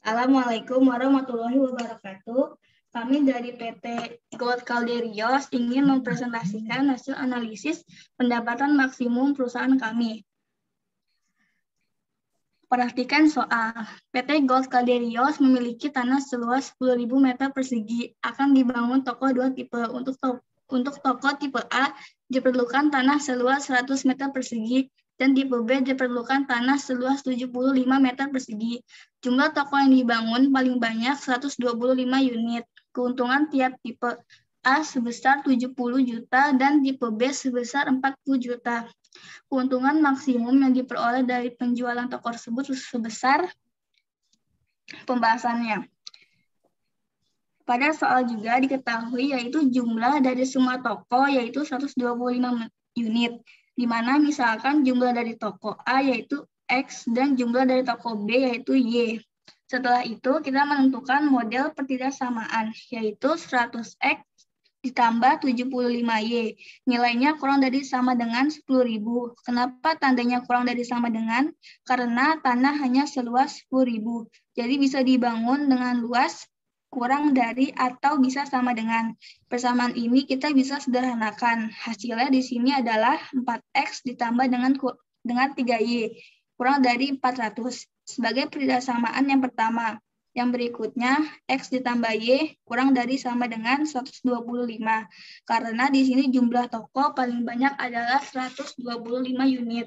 Assalamualaikum warahmatullahi wabarakatuh. Kami dari PT Gold Calderios ingin mempresentasikan hasil analisis pendapatan maksimum perusahaan kami. Perhatikan soal. PT Gold Calderios memiliki tanah seluas 10.000 meter persegi. Akan dibangun toko 2 tipe. Untuk toko tipe A diperlukan tanah seluas 100 meter persegi dan tipe B diperlukan tanah seluas 75 meter persegi. Jumlah toko yang dibangun paling banyak 125 unit. Keuntungan tiap tipe A sebesar 70 juta dan tipe B sebesar 40 juta. Keuntungan maksimum yang diperoleh dari penjualan toko tersebut sebesar pembahasannya. Pada soal juga diketahui yaitu jumlah dari semua toko yaitu 125 unit, di mana misalkan jumlah dari toko A yaitu X dan jumlah dari toko B yaitu Y. Setelah itu kita menentukan model pertidaksamaan yaitu 100X ditambah 75Y. Nilainya kurang dari sama dengan 10.000. Kenapa tandanya kurang dari sama dengan? Karena tanah hanya seluas 10.000. Jadi bisa dibangun dengan luas kurang dari atau bisa sama dengan. Persamaan ini kita bisa sederhanakan. Hasilnya di sini adalah 4X ditambah dengan 3Y, kurang dari 400. Sebagai pertidaksamaan yang pertama. Yang berikutnya, X ditambah Y kurang dari sama dengan 125. Karena di sini jumlah toko paling banyak adalah 125 unit.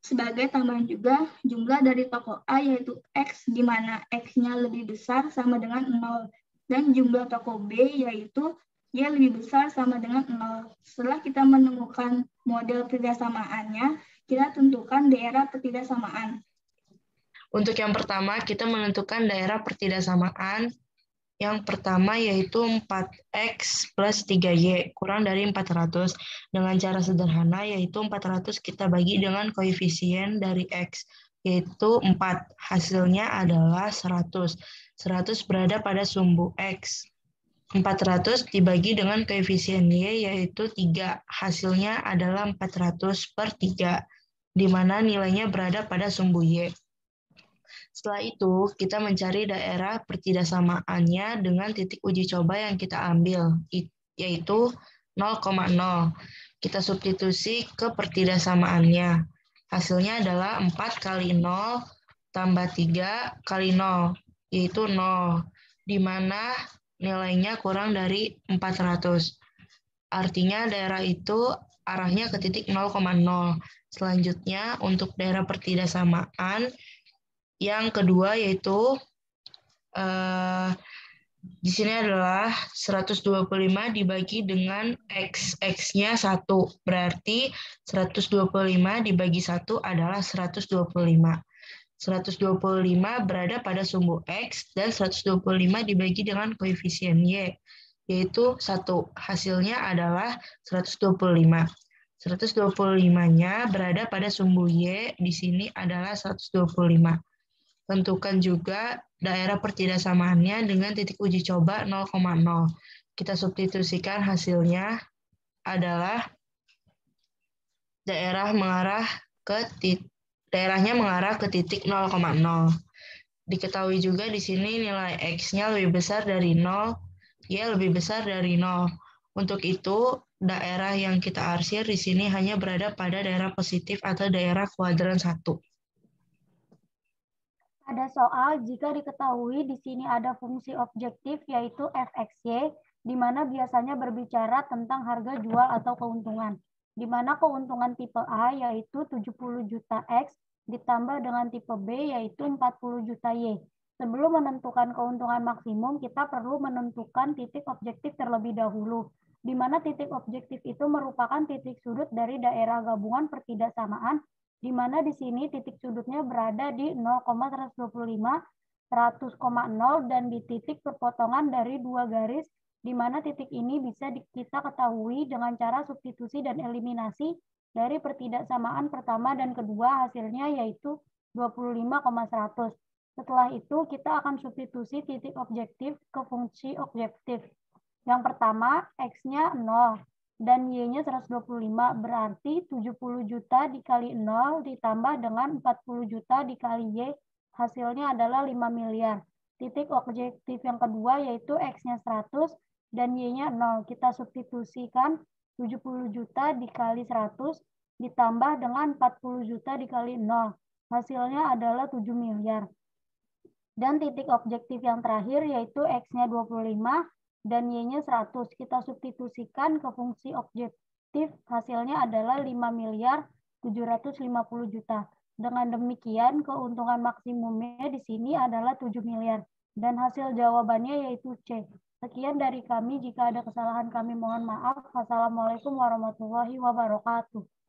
Sebagai tambahan juga, jumlah dari toko A yaitu X, di mana X-nya lebih besar sama dengan 0. Dan jumlah toko B yaitu Y lebih besar sama dengan 0. Setelah kita menemukan model pertidaksamaannya, kita tentukan daerah pertidaksamaan. Untuk yang pertama, kita menentukan daerah pertidaksamaan. Yang pertama yaitu 4X plus 3Y kurang dari 400. Dengan cara sederhana yaitu 400 kita bagi dengan koefisien dari X, yaitu 4. Hasilnya adalah 100. 100 berada pada sumbu X. 400 dibagi dengan koefisien Y yaitu 3. Hasilnya adalah 400 per 3, di mana nilainya berada pada sumbu Y. Setelah itu, kita mencari daerah pertidaksamaannya dengan titik uji coba yang kita ambil, yaitu 0,0. Kita substitusi ke pertidaksamaannya. Hasilnya adalah 4 kali 0 tambah 3 kali 0, yaitu 0, di mana nilainya kurang dari 400. Artinya daerah itu arahnya ke titik 0,0. Selanjutnya, untuk daerah pertidaksamaan, yang kedua yaitu di sini adalah 125 dibagi dengan X. X-nya 1. Berarti 125 dibagi 1 adalah 125. 125 berada pada sumbu X dan 125 dibagi dengan koefisien Y, yaitu 1. Hasilnya adalah 125. 125-nya berada pada sumbu Y, di sini adalah 125. Tentukan juga daerah pertidaksamaannya dengan titik uji coba 0,0. Kita substitusikan hasilnya adalah daerahnya mengarah ke titik 0,0. Diketahui juga di sini nilai X-nya lebih besar dari 0, Y lebih besar dari 0. Untuk itu, daerah yang kita arsir di sini hanya berada pada daerah positif atau daerah kuadran 1. Ada soal jika diketahui di sini ada fungsi objektif yaitu fxy, di mana biasanya berbicara tentang harga jual atau keuntungan, di mana keuntungan tipe A yaitu 70 juta X ditambah dengan tipe B yaitu 40 juta Y. Sebelum menentukan keuntungan maksimum, kita perlu menentukan titik objektif terlebih dahulu, di mana titik objektif itu merupakan titik sudut dari daerah gabungan pertidaksamaan, di mana di sini titik sudutnya berada di 0,125, 100,0 dan di titik perpotongan dari dua garis, di mana titik ini bisa kita ketahui dengan cara substitusi dan eliminasi dari pertidaksamaan pertama dan kedua, hasilnya yaitu 25,100. Setelah itu kita akan substitusi titik objektif ke fungsi objektif. Yang pertama, X-nya 0. Dan Y-nya 125, berarti 70 juta dikali 0 ditambah dengan 40 juta dikali Y, hasilnya adalah 5 miliar. Titik objektif yang kedua yaitu X-nya 100 dan Y-nya 0. Kita substitusikan 70 juta dikali 100 ditambah dengan 40 juta dikali 0. Hasilnya adalah 7 miliar. Dan titik objektif yang terakhir yaitu X-nya 25 dan Y-nya 100. Kita substitusikan ke fungsi objektif, hasilnya adalah 5 miliar 750 juta. Dengan demikian, keuntungan maksimumnya di sini adalah 7 miliar. Dan hasil jawabannya yaitu C. Sekian dari kami. Jika ada kesalahan kami mohon maaf. Wassalamualaikum warahmatullahi wabarakatuh.